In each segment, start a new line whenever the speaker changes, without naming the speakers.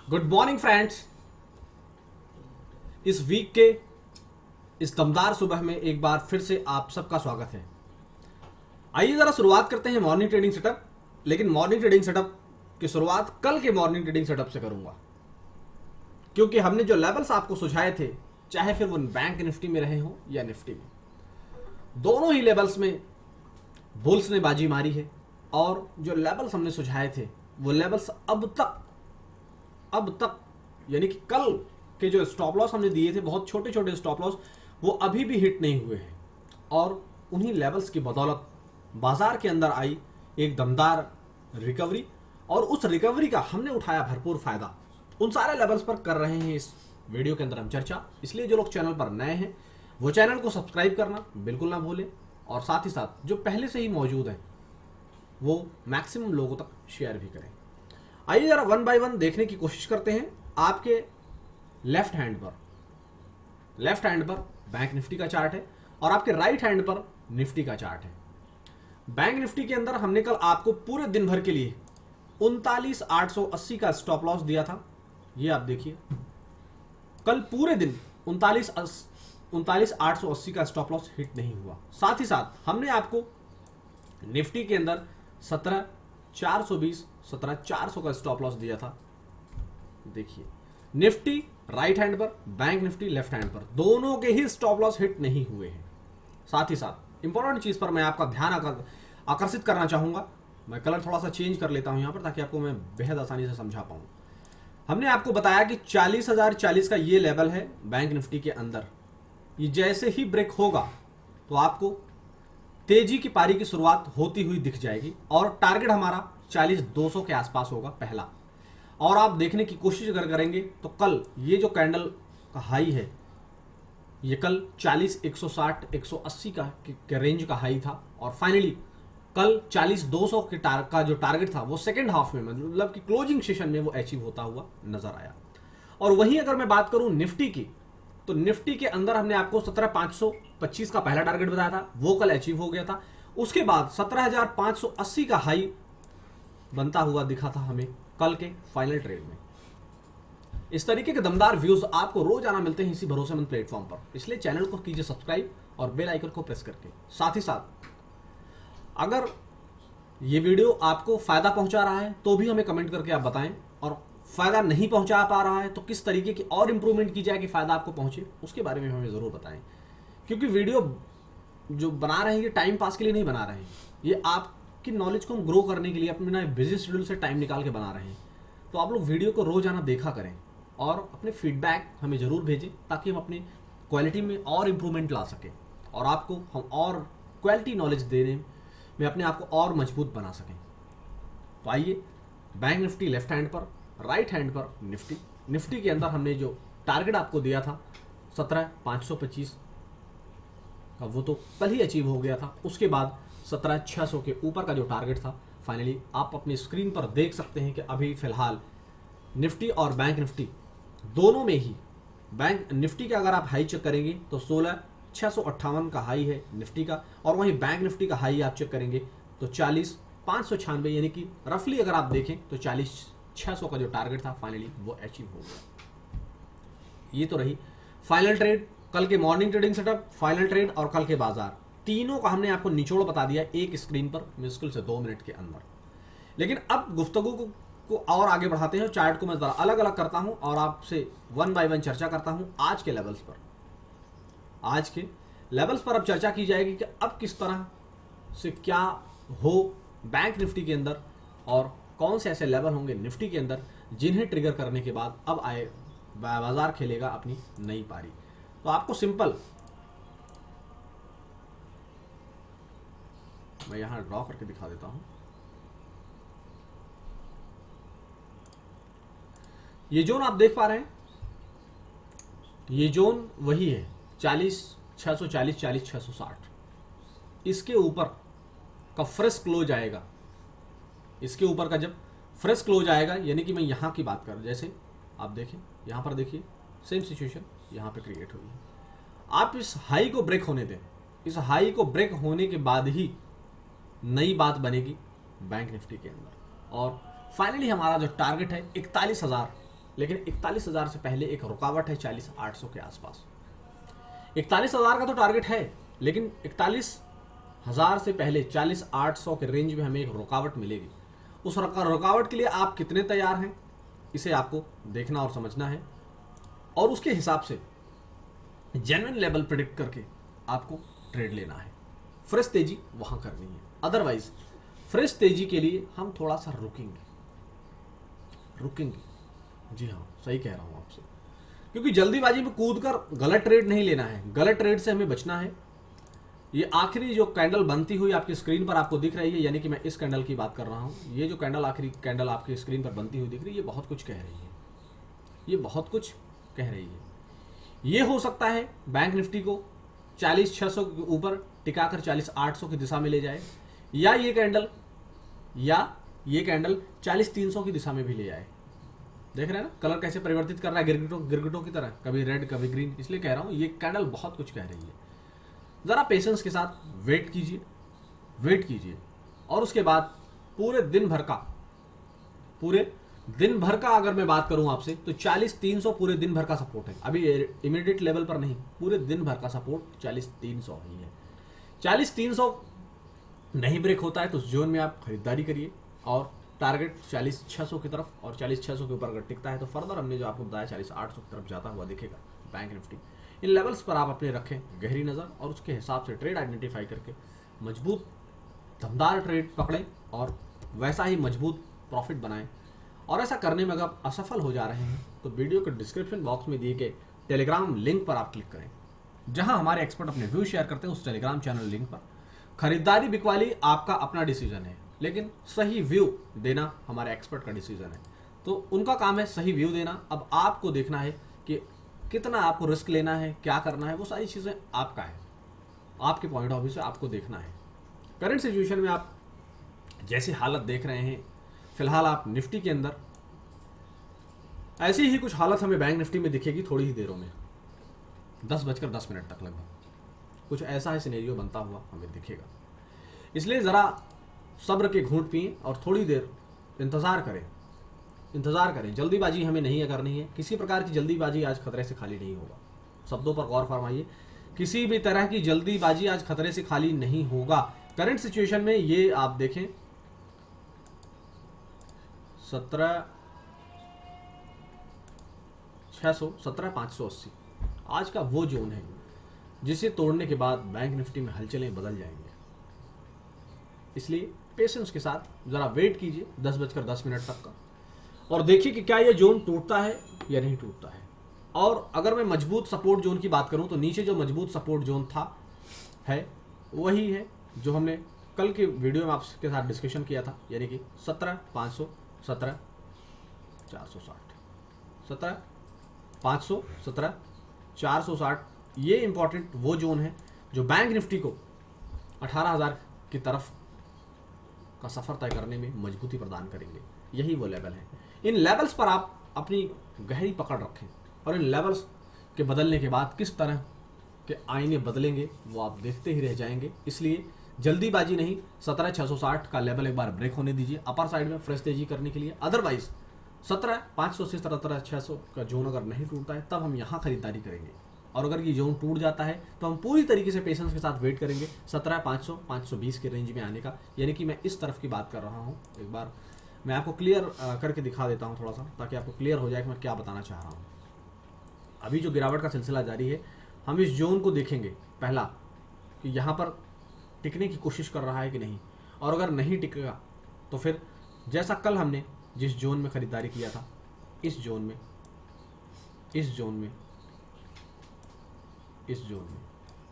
Good morning friends. इस week के इस दमदार सुबह में एक बार फिर से आप सबका स्वागत है। आइए जरा शुरुआत करते हैं मॉर्निंग ट्रेडिंग सेटअप। लेकिन मॉर्निंग ट्रेडिंग सेटअप की शुरुआत कल के मॉर्निंग ट्रेडिंग सेटअप से करूंगा, क्योंकि हमने जो लेवल्स आपको सुझाए थे, चाहे फिर वो बैंक निफ्टी में रहे हों या निफ्टी में, दोनों ही लेवल्स में बुल्स ने बाजी मारी है। और जो लेवल्स हमने सुझाए थे वो लेवल्स अब तक यानी कि कल के जो स्टॉप लॉस हमने दिए थे, बहुत छोटे छोटे स्टॉप लॉस, वो अभी भी हिट नहीं हुए हैं। और उन्हीं लेवल्स की बदौलत बाजार के अंदर आई एक दमदार रिकवरी, और उस रिकवरी का हमने उठाया भरपूर फायदा। उन सारे लेवल्स पर कर रहे हैं इस वीडियो के अंदर हम चर्चा। इसलिए जो लोग चैनल पर नए हैं वो चैनल को सब्सक्राइब करना बिल्कुल ना भूलें, और साथ ही साथ जो पहले से ही मौजूद हैं वो मैक्सिमम लोगों तक शेयर भी करें। आइए जरा वन बाय वन देखने की कोशिश करते हैं। आपके लेफ्ट हैंड पर बैंक निफ्टी का चार्ट है और आपके राइट हैंड पर निफ्टी का चार्ट है। बैंक निफ्टी के अंदर हमने कल आपको पूरे दिन भर के लिए 39,880 का स्टॉप लॉस दिया था। ये आप देखिए, कल पूरे दिन 39,880 का स्टॉप लॉस हिट नहीं हुआ। साथ ही साथ हमने आपको निफ्टी के अंदर 17,420 17,400 का स्टॉप लॉस दिया था। देखिए, निफ्टी राइट हैंड पर, बैंक निफ्टी लेफ्ट हैंड पर, दोनों के ही स्टॉप लॉस हिट नहीं हुए हैं। साथ ही साथ इंपॉर्टेंट चीज पर मैं आपका ध्यान आकर्षित करना चाहूंगा। मैं कलर थोड़ा सा चेंज कर लेता हूं यहां पर, ताकि आपको मैं बेहद आसानी से समझा पाऊं। हमने आपको बताया कि 40,040 का ये लेवल है बैंक निफ्टी के अंदर। ये जैसे ही ब्रेक होगा तो आपको तेजी की पारी की शुरुआत होती हुई दिख जाएगी, और टारगेट हमारा 40,200 के आसपास होगा पहला। और आप देखने की कोशिश अगर करेंगे तो कल ये जो कैंडल का हाई है, ये कल 40,160 180 के रेंज का हाई था, और फाइनली कल 40,200 का जो टारगेट था वो सेकेंड हाफ में, मतलब कि क्लोजिंग सेशन में वो अचीव होता हुआ नजर आया। और वहीं अगर मैं बात करूं निफ्टी की, तो निफ्टी के अंदर हमने आपको 17,525 का पहला टारगेट बताया था, वो कल अचीव हो गया था। उसके बाद 17,580 का हाई बनता हुआ दिखा था हमें कल के फाइनल ट्रेड में। इस तरीके के दमदार व्यूज आपको रोजाना मिलते हैं इसी भरोसेमंद प्लेटफॉर्म पर, इसलिए चैनल को कीजिए सब्सक्राइब और बेल आइकन को प्रेस करके। साथ ही साथ अगर ये वीडियो आपको फायदा पहुंचा रहा है तो भी हमें कमेंट करके आप बताएं, और फायदा नहीं पहुंचा पा रहा है तो किस तरीके की और इंप्रूवमेंट की जाए कि फायदा आपको पहुंचे, उसके बारे में हमें जरूर बताएं। क्योंकि वीडियो जो बना रहे हैं ये टाइम पास के लिए नहीं बना रहे हैं, ये आपकी नॉलेज को हम ग्रो करने के लिए अपने बिजी शेड्यूल से टाइम निकाल के बना रहे हैं। तो आप लोग वीडियो को रोजाना देखा करें और अपने फीडबैक हमें जरूर भेजें, ताकि हम अपनी क्वालिटी में और इम्प्रूवमेंट ला सकें और आपको हम और क्वालिटी नॉलेज देने में अपने आप को और मजबूत बना सकें। तो आइए, बैंक निफ्टी लेफ्ट हैंड पर, राइट हैंड पर निफ्टी के अंदर हमने जो टारगेट आपको दिया था 17,525 का, वो तो कल ही अचीव हो गया था। उसके बाद 17,600 के ऊपर का जो टारगेट था, फाइनली आप अपनी स्क्रीन पर देख सकते हैं कि अभी फिलहाल निफ्टी और बैंक निफ्टी दोनों में ही, बैंक निफ्टी का अगर आप हाई चेक करेंगे तो 16,658 का हाई है निफ्टी का, और वहीं बैंक निफ्टी का हाई आप चेक करेंगे तो 40,596, यानी कि रफली अगर आप देखें तो 40,600 का जो टारगेट था फाइनली वो अचीव हो गया। ये तो रही फाइनल ट्रेड, कल के morning trading setup, final trade और कल के बाजार, तीनों का हमने आपको निचोड़ बता दिया एक स्क्रीन पर मुश्किल से 2 मिनट के अंदर। लेकिन अब गुफ्तगू को और आगे बढ़ाते हैं। चार्ट को मैं जरा अलग अलग करता हूं और आपसे वन बाय वन चर्चा करता हूं आज के लेवल्स पर। आज के लेवल्स पर अब चर्चा की जाएगी कि अब किस तरह से क्या हो बैंक निफ्टी के अंदर, और कौन से ऐसे लेवल होंगे निफ्टी के अंदर जिन्हें ट्रिगर करने के बाद अब बाजार खेलेगा अपनी नई पारी। तो आपको सिंपल, मैं यहां ड्रॉ करके दिखा देता हूं। ये जोन आप देख पा रहे हैं, ये जोन वही है 40,640 40,660। इसके ऊपर का फ्रेश क्लोज आएगा, इसके ऊपर का जब फ्रेश क्लोज आएगा, यानी कि मैं यहां की बात कर, जैसे आप देखें यहां पर, देखिए सेम सिचुएशन यहां पे क्रिएट हुई है। आप इस हाई को ब्रेक होने दें, इस हाई को ब्रेक होने के बाद ही नई बात बनेगी बैंक निफ्टी के अंदर, और फाइनली हमारा जो टारगेट है 41,000 लेकिन 41,000 से पहले एक रुकावट है 40,800 के आसपास। 41,000 का तो टारगेट है, लेकिन 41,000 से पहले 40,800 के रेंज में हमें एक रुकावट मिलेगी। उस रुकावट के लिए आप कितने तैयार हैं, इसे आपको देखना और समझना है, और उसके हिसाब से जेन्युइन लेवल प्रेडिक्ट करके आपको ट्रेड लेना है। फ्रेश तेजी वहां करनी है, अदरवाइज फ्रेश तेजी के लिए हम थोड़ा सा रुकेंगे। जी हाँ, सही कह रहा हूं आपसे, क्योंकि जल्दीबाजी में कूदकर गलत ट्रेड नहीं लेना है, गलत ट्रेड से हमें बचना है। ये आखिरी जो कैंडल बनती हुई आपकी स्क्रीन पर आपको दिख रही है, यानी कि मैं इस कैंडल की बात कर रहा हूं, ये जो कैंडल आखिरी कैंडल आपकी स्क्रीन पर बनती हुई दिख रही है, ये बहुत कुछ कह रही है, ये बहुत कुछ कह रही है। ये हो सकता है बैंक निफ्टी को 40,600 के ऊपर टिकाकर 40,800 की दिशा में ले जाए, या ये कैंडल 40,300 की दिशा में भी ले जाए। देख रहे हैं ना कलर कैसे परिवर्तित कर रहा है, गिरगिटों की तरह, कभी रेड कभी ग्रीन। इसलिए कह रहा हूं ये कैंडल बहुत कुछ कह रही है। जरा पेशेंस के साथ वेट कीजिए, और उसके बाद पूरे दिन भर का अगर मैं बात करूं आपसे, तो 40,300 पूरे दिन भर का सपोर्ट है। अभी इमीडिएट लेवल पर नहीं, पूरे दिन भर का सपोर्ट 40,300 ही है। 40,300 नहीं ब्रेक होता है तो उस जोन में आप खरीदारी करिए, और टारगेट 40,600 की तरफ, और 40,600 के ऊपर अगर टिकता है तो फर्दर हमने जो आपको बताया 40,800 की तरफ जाता हुआ दिखेगा बैंक निफ्टी। इन लेवल्स पर आप अपने रखें गहरी नज़र, और उसके हिसाब से ट्रेड आइडेंटिफाई करके मजबूत दमदार ट्रेड पकड़ें, और वैसा ही मजबूत प्रॉफिट बनाएं। और ऐसा करने में अगर असफल हो जा रहे हैं तो वीडियो के डिस्क्रिप्शन बॉक्स में दिए गए टेलीग्राम लिंक पर आप क्लिक करें, जहां हमारे एक्सपर्ट अपने व्यू शेयर करते हैं। उस टेलीग्राम चैनल लिंक पर खरीदारी बिकवाली आपका अपना डिसीजन है, लेकिन सही व्यू देना हमारे एक्सपर्ट का डिसीजन है। तो उनका काम है सही व्यू देना। अब आपको देखना है कि कितना आपको रिस्क लेना है, क्या करना है, वो सारी चीज़ें आपका है, आपके पॉइंट ऑफ व्यू से आपको देखना है। करंट सिचुएशन में आप जैसी हालत देख रहे हैं, फिलहाल आप निफ्टी के अंदर, ऐसी ही कुछ हालत हमें बैंक निफ्टी में दिखेगी थोड़ी ही देरों में, 10:10 तक लगभग कुछ ऐसा ही सिनेरियो बनता हुआ हमें दिखेगा। इसलिए ज़रा सब्र के घूंट पिए और थोड़ी देर इंतज़ार करें। जल्दीबाजी हमें नहीं करनी है, किसी प्रकार की जल्दीबाजी आज खतरे से खाली नहीं होगा। शब्दों पर गौर फरमाइए, किसी भी तरह की जल्दीबाजी आज खतरे से खाली नहीं होगा। करंट सिचुएशन में ये आप देखें 17,580 आज का वो जोन है जिसे तोड़ने के बाद बैंक निफ्टी में हलचलें बदल जाएंगे। इसलिए पेशेंस के साथ जरा वेट कीजिए 10:10 तक का, और देखिए कि क्या ये जोन टूटता है या नहीं टूटता है। और अगर मैं मजबूत सपोर्ट जोन की बात करूं तो नीचे जो मजबूत सपोर्ट जोन है वही है जो हमने कल के वीडियो में आपके साथ डिस्कशन किया था, यानी कि 17,500, 17,460, 17,500, 17,460। ये इंपॉर्टेंट वो जोन है जो बैंक निफ्टी को 18,000 की तरफ का सफर तय करने में मजबूती प्रदान करेंगे। यही वो लेवल है। इन लेवल्स पर आप अपनी गहरी पकड़ रखें, और इन लेवल्स के बदलने के बाद किस तरह के आईने बदलेंगे वो आप देखते ही रह जाएंगे। इसलिए जल्दीबाजी नहीं, 17,660 का लेवल एक बार ब्रेक होने दीजिए अपर साइड में फ्रेश तेजी करने के लिए। अदरवाइज 17,500 से 17,600 का जोन अगर नहीं टूटता है तब हम यहाँ खरीदारी करेंगे, और अगर ये जोन टूट जाता है तो हम पूरी तरीके से पेशेंस के साथ वेट करेंगे 17,500, 520 के रेंज में आने का। यानी कि मैं इस तरफ की बात कर रहा हूँ। एक बार मैं आपको क्लियर करके दिखा देता हूँ थोड़ा सा, ताकि आपको क्लियर हो जाए कि मैं क्या बताना चाह रहा हूँ। अभी जो गिरावट का सिलसिला जारी है, हम इस जोन को देखेंगे पहला कि यहाँ पर टिकने की कोशिश कर रहा है कि नहीं, और अगर नहीं टिकेगा तो फिर जैसा कल हमने जिस जोन में खरीदारी किया था, इस जोन में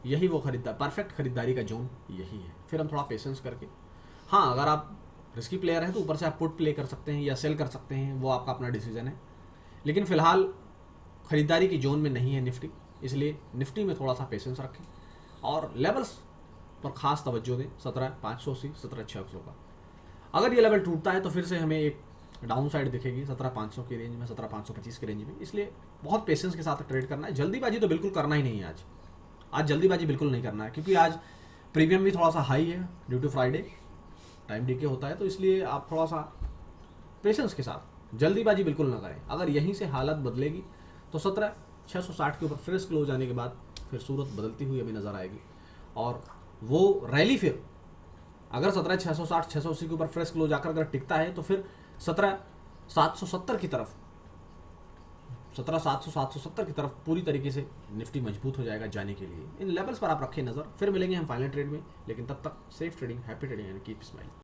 यही वो परफेक्ट खरीदारी का जोन यही है। फिर हम थोड़ा पेशेंस करके, हाँ अगर आप रिस्की प्लेयर हैं तो ऊपर से आप पुट प्ले कर सकते हैं या सेल कर सकते हैं, वो आपका अपना डिसीजन है। लेकिन फिलहाल खरीदारी की जोन में नहीं है निफ्टी, इसलिए निफ्टी में थोड़ा सा पेशेंस रखें और लेवल्स पर खास तवज्जो दें 17,500 से 17,600 का। अगर ये लेवल टूटता है तो फिर से हमें एक डाउन साइड दिखेगी 17,500 की रेंज में, 17,525 की रेंज में। इसलिए बहुत पेशेंस के साथ ट्रेड करना है। जल्दीबाजी तो बिल्कुल करना ही नहीं है आज जल्दीबाजी बिल्कुल नहीं करना है, क्योंकि आज प्रीमियम भी थोड़ा सा हाई है due to Friday, time decay होता है, तो इसलिए आप थोड़ा सा पेशेंस के साथ जल्दीबाजी बिल्कुल ना करें। अगर यहीं से हालत बदलेगी तो 17,660 के ऊपर फ्रेश क्लोज आने के बाद फिर सूरत बदलती हुई अभी नजर आएगी, और वो रैली फिर अगर 17,660 680 के ऊपर फ्रेश क्लोज आकर अगर टिकता है तो फिर 17,770 की तरफ 17,700 770 की तरफ पूरी तरीके से निफ्टी मजबूत हो जाएगा जाने के लिए। इन लेवल्स पर आप रखें नजर। फिर मिलेंगे हम फाइनल ट्रेड में, लेकिन तब तक safe trading, happy trading and keep smiling.